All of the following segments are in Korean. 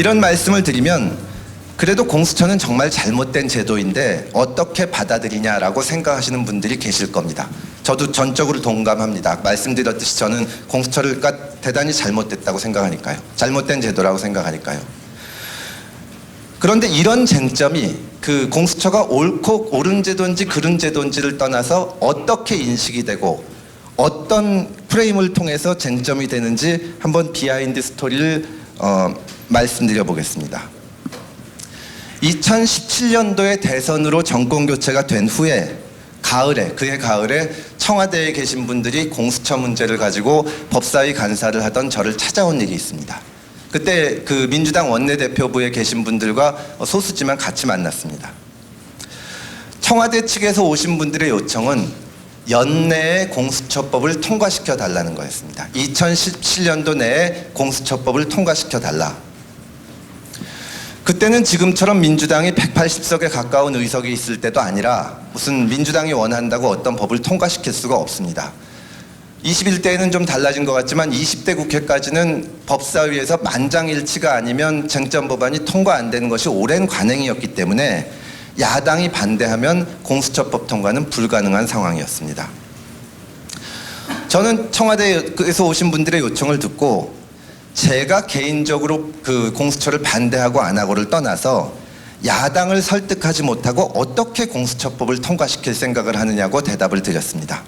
이런 말씀을 드리면 그래도 공수처는 정말 잘못된 제도인데 어떻게 받아들이냐라고 생각하시는 분들이 계실 겁니다. 저도 전적으로 동감합니다. 말씀드렸듯이 저는 공수처가 대단히 잘못됐다고 생각하니까요. 잘못된 제도라고 생각하니까요. 그런데 이런 쟁점이 그 공수처가 옳고 옳은 제도인지 그른 제도인지를 떠나서 어떻게 인식이 되고 어떤 프레임을 통해서 쟁점이 되는지 한번 비하인드 스토리를 말씀드려 보겠습니다. 2017년도에 대선으로 정권 교체가 된 후에 그해 가을에 청와대에 계신 분들이 공수처 문제를 가지고 법사위 간사를 하던 저를 찾아온 일이 있습니다. 그때 그 민주당 원내대표부에 계신 분들과 소수지만 같이 만났습니다. 청와대 측에서 오신 분들의 요청은 연내에 공수처법을 통과시켜 달라는 거였습니다. 2017년도 내에 공수처법을 통과시켜 달라. 그때는 지금처럼 민주당이 180석에 가까운 의석이 있을 때도 아니라 무슨 민주당이 원한다고 어떤 법을 통과시킬 수가 없습니다. 21대에는 좀 달라진 것 같지만 20대 국회까지는 법사위에서 만장일치가 아니면 쟁점 법안이 통과 안 되는 것이 오랜 관행이었기 때문에 야당이 반대하면 공수처법 통과는 불가능한 상황이었습니다. 저는 청와대에서 오신 분들의 요청을 듣고 제가 개인적으로 그 공수처를 반대하고 안 하고를 떠나서 야당을 설득하지 못하고 어떻게 공수처법을 통과시킬 생각을 하느냐고 대답을 드렸습니다.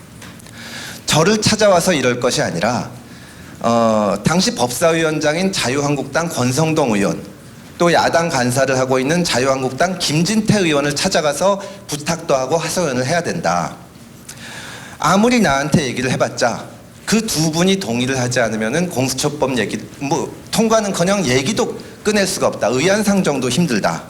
저를 찾아와서 이럴 것이 아니라 당시 법사위원장인 자유한국당 권성동 의원 또 야당 간사를 하고 있는 자유한국당 김진태 의원을 찾아가서 부탁도 하고 하소연을 해야 된다. 아무리 나한테 얘기를 해봤자 그 두 분이 동의를 하지 않으면은 공수처법 얘기 통과는커녕 얘기도 꺼낼 수가 없다. 의안상 정도 힘들다.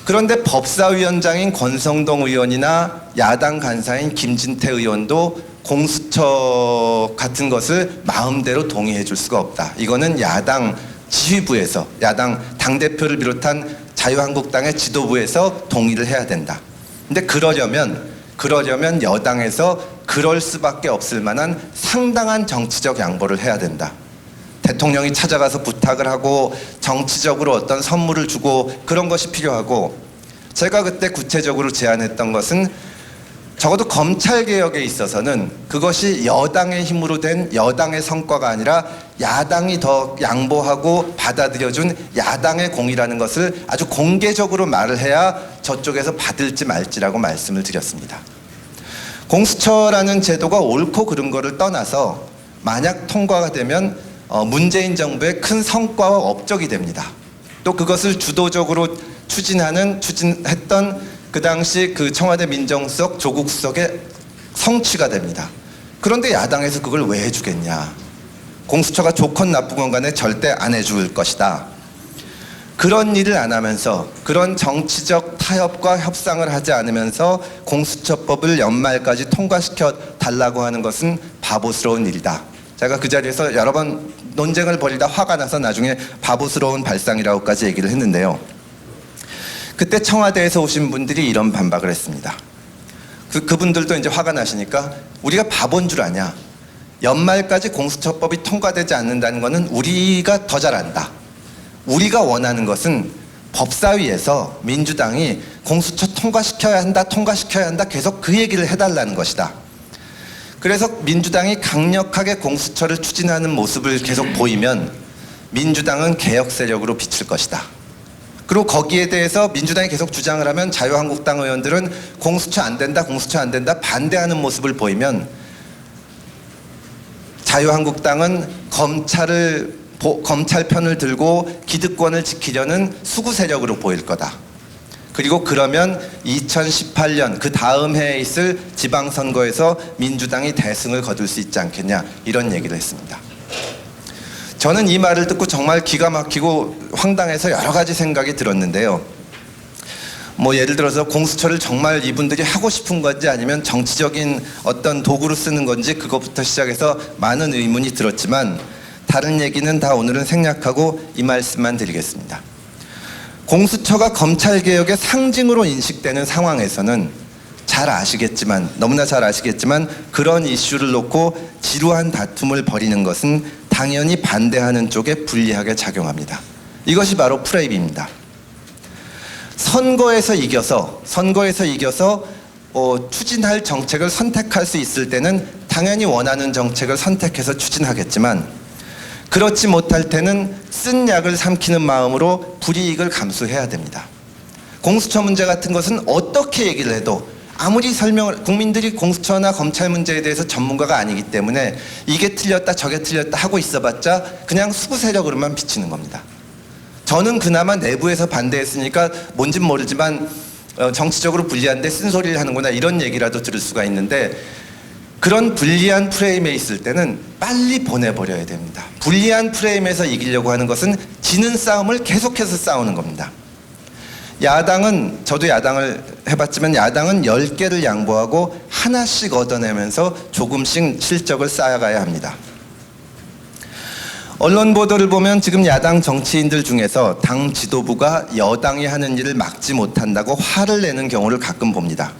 그런데 법사위원장인 권성동 의원이나 야당 간사인 김진태 의원도 공수처 같은 것을 마음대로 동의해 줄 수가 없다. 이거는 야당 지휘부에서 야당 당대표를 비롯한 자유한국당의 지도부에서 동의를 해야 된다. 근데 그러려면 여당에서 그럴 수밖에 없을 만한 상당한 정치적 양보를 해야 된다. 대통령이 찾아가서 부탁을 하고 정치적으로 어떤 선물을 주고 그런 것이 필요하고, 제가 그때 구체적으로 제안했던 것은 적어도 검찰개혁에 있어서는 그것이 여당의 힘으로 된 여당의 성과가 아니라 야당이 더 양보하고 받아들여준 야당의 공이라는 것을 아주 공개적으로 말을 해야 저쪽에서 받을지 말지라고 말씀을 드렸습니다. 공수처라는 제도가 옳고 그른 거를 떠나서 만약 통과가 되면 문재인 정부의 큰 성과와 업적이 됩니다. 또 그것을 주도적으로 추진했던 그 당시 그 청와대 민정수석 조국 수석의 성취가 됩니다. 그런데 야당에서 그걸 왜 해주겠냐. 공수처가 좋건 나쁘건 간에 절대 안 해줄 것이다. 그런 일을 안 하면서, 그런 정치적 타협과 협상을 하지 않으면서 공수처법을 연말까지 통과시켜 달라고 하는 것은 바보스러운 일이다. 제가 그 자리에서 여러 번 논쟁을 벌이다 화가 나서 나중에 바보스러운 발상이라고까지 얘기를 했는데요. 그때 청와대에서 오신 분들이 이런 반박을 했습니다. 그분들도 이제 화가 나시니까 우리가 바본 줄 아냐. 연말까지 공수처법이 통과되지 않는다는 것은 우리가 더 잘 안다. 우리가 원하는 것은 법사위에서 민주당이 공수처 통과시켜야 한다 계속 그 얘기를 해달라는 것이다. 그래서 민주당이 강력하게 공수처를 추진하는 모습을 계속 보이면 민주당은 개혁 세력으로 비칠 것이다. 그리고 거기에 대해서 민주당이 계속 주장을 하면 자유한국당 의원들은 공수처 안 된다 반대하는 모습을 보이면 자유한국당은 검찰 편을 들고 기득권을 지키려는 수구 세력으로 보일 거다. 그리고 그러면 2018년 그 다음 해에 있을 지방선거에서 민주당이 대승을 거둘 수 있지 않겠냐, 이런 얘기를 했습니다. 저는 이 말을 듣고 정말 기가 막히고 황당해서 여러 가지 생각이 들었는데요. 예를 들어서 공수처를 정말 이분들이 하고 싶은 건지 아니면 정치적인 어떤 도구로 쓰는 건지 그것부터 시작해서 많은 의문이 들었지만 다른 얘기는 다 오늘은 생략하고 이 말씀만 드리겠습니다. 공수처가 검찰개혁의 상징으로 인식되는 상황에서는 너무나 잘 아시겠지만 그런 이슈를 놓고 지루한 다툼을 벌이는 것은 당연히 반대하는 쪽에 불리하게 작용합니다. 이것이 바로 프레임입니다. 선거에서 이겨서 추진할 정책을 선택할 수 있을 때는 당연히 원하는 정책을 선택해서 추진하겠지만, 그렇지 못할 때는 쓴 약을 삼키는 마음으로 불이익을 감수해야 됩니다. 공수처 문제 같은 것은 어떻게 얘기를 해도 아무리 국민들이 공수처나 검찰 문제에 대해서 전문가가 아니기 때문에 이게 틀렸다 저게 틀렸다 하고 있어봤자 그냥 수구 세력으로만 비치는 겁니다. 저는 그나마 내부에서 반대했으니까 뭔진 모르지만 정치적으로 불리한데 쓴소리를 하는구나 이런 얘기라도 들을 수가 있는데, 그런 불리한 프레임에 있을 때는 빨리 보내버려야 됩니다. 불리한 프레임에서 이기려고 하는 것은 지는 싸움을 계속해서 싸우는 겁니다. 야당은, 저도 야당을 해봤지만 야당은 10개를 양보하고 하나씩 얻어내면서 조금씩 실적을 쌓아가야 합니다. 언론 보도를 보면 지금 야당 정치인들 중에서 당 지도부가 여당이 하는 일을 막지 못한다고 화를 내는 경우를 가끔 봅니다.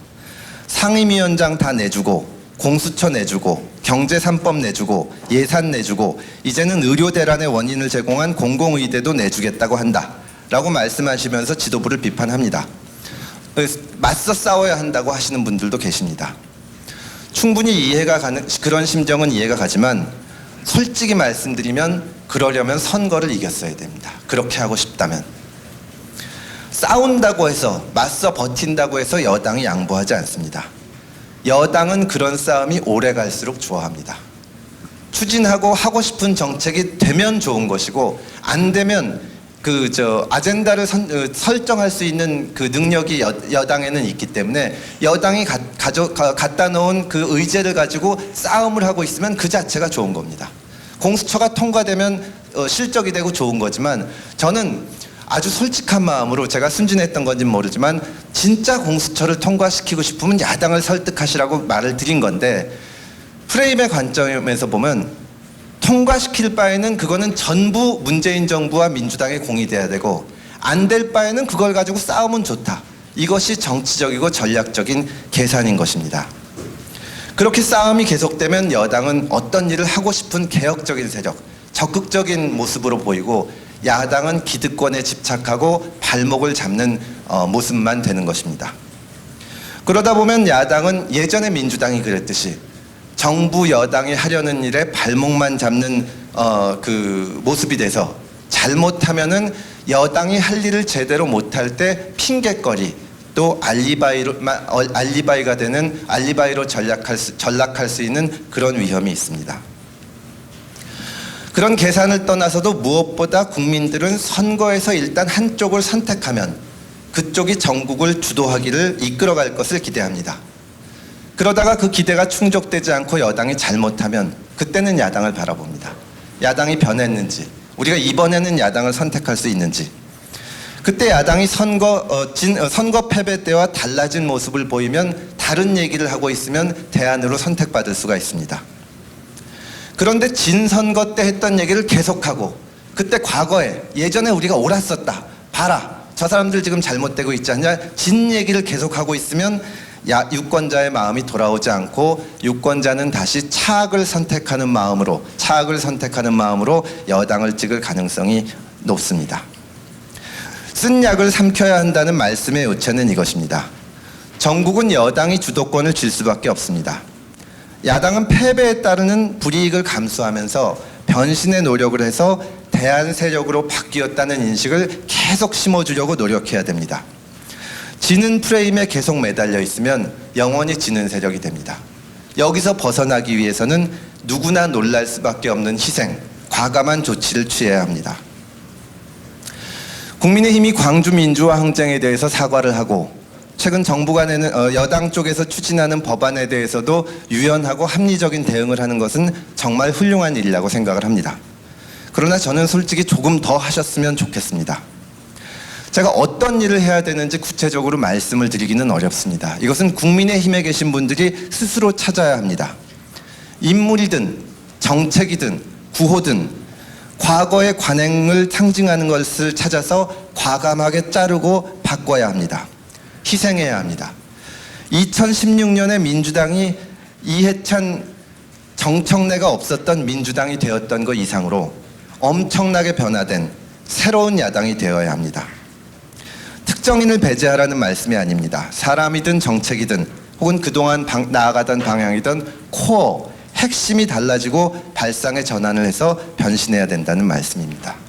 상임위원장 다 내주고, 공수처 내주고, 경제 3법 내주고, 예산 내주고, 이제는 의료 대란의 원인을 제공한 공공의대도 내주겠다고 한다 라고 말씀하시면서 지도부를 비판합니다. 맞서 싸워야 한다고 하시는 분들도 계십니다. 충분히 그런 심정은 이해가 가지만, 솔직히 말씀드리면 그러려면 선거를 이겼어야 됩니다. 그렇게 하고 싶다면. 싸운다고 해서, 맞서 버틴다고 해서 여당이 양보하지 않습니다. 여당은 그런 싸움이 오래 갈수록 좋아합니다. 추진하고 하고 싶은 정책이 되면 좋은 것이고, 안 되면 아젠다를 설정할 수 있는 그 능력이 여당에는 있기 때문에, 여당이 갖다 놓은 그 의제를 가지고 싸움을 하고 있으면 그 자체가 좋은 겁니다. 공수처가 통과되면 실적이 되고 좋은 거지만, 저는 아주 솔직한 마음으로, 제가 순진했던 건지는 모르지만 진짜 공수처를 통과시키고 싶으면 야당을 설득하시라고 말을 드린 건데, 프레임의 관점에서 보면 통과시킬 바에는 그거는 전부 문재인 정부와 민주당의 공이 돼야 되고, 안 될 바에는 그걸 가지고 싸우면 좋다. 이것이 정치적이고 전략적인 계산인 것입니다. 그렇게 싸움이 계속되면 여당은 어떤 일을 하고 싶은 개혁적인 세력, 적극적인 모습으로 보이고, 야당은 기득권에 집착하고 발목을 잡는 모습만 되는 것입니다. 그러다 보면 야당은 예전에 민주당이 그랬듯이 정부 여당이 하려는 일에 발목만 잡는 그 모습이 돼서, 잘못하면은 여당이 할 일을 제대로 못할 때 핑계거리, 또 알리바이가 되는, 알리바이로 전락할 수 있는 그런 위험이 있습니다. 그런 계산을 떠나서도 무엇보다 국민들은 선거에서 일단 한쪽을 선택하면 그쪽이 전국을 주도하기를 이끌어갈 것을 기대합니다. 그러다가 그 기대가 충족되지 않고 여당이 잘못하면 그때는 야당을 바라봅니다. 야당이 변했는지, 우리가 이번에는 야당을 선택할 수 있는지. 그때 야당이 선거 패배 때와 달라진 모습을 보이면, 다른 얘기를 하고 있으면 대안으로 선택받을 수가 있습니다. 그런데 진 선거 때 했던 얘기를 계속하고, 그때 과거에 예전에 우리가 옳았었다, 봐라 저 사람들 지금 잘못되고 있지 않냐, 진 얘기를 계속하고 있으면 유권자의 마음이 돌아오지 않고, 유권자는 다시 차악을 선택하는 마음으로 여당을 찍을 가능성이 높습니다. 쓴 약을 삼켜야 한다는 말씀의 요체는 이것입니다. 전국은 여당이 주도권을 쥘 수밖에 없습니다. 야당은 패배에 따르는 불이익을 감수하면서 변신의 노력을 해서 대안 세력으로 바뀌었다는 인식을 계속 심어주려고 노력해야 됩니다. 지는 프레임에 계속 매달려 있으면 영원히 지는 세력이 됩니다. 여기서 벗어나기 위해서는 누구나 놀랄 수밖에 없는 희생, 과감한 조치를 취해야 합니다. 국민의힘이 광주 민주화 항쟁에 대해서 사과를 하고, 최근 정부가 내는 여당 쪽에서 추진하는 법안에 대해서도 유연하고 합리적인 대응을 하는 것은 정말 훌륭한 일이라고 생각을 합니다. 그러나 저는 솔직히 조금 더 하셨으면 좋겠습니다. 제가 어떤 일을 해야 되는지 구체적으로 말씀을 드리기는 어렵습니다. 이것은 국민의힘에 계신 분들이 스스로 찾아야 합니다. 인물이든 정책이든 구호든 과거의 관행을 상징하는 것을 찾아서 과감하게 자르고 바꿔야 합니다. 희생해야 합니다. 2016년에 민주당이 이해찬 정청래가 없었던 민주당이 되었던 것 이상으로 엄청나게 변화된 새로운 야당이 되어야 합니다. 특정인을 배제하라는 말씀이 아닙니다. 사람이든 정책이든 혹은 그동안 나아가던 방향이든 코어, 핵심이 달라지고 발상의 전환을 해서 변신해야 된다는 말씀입니다.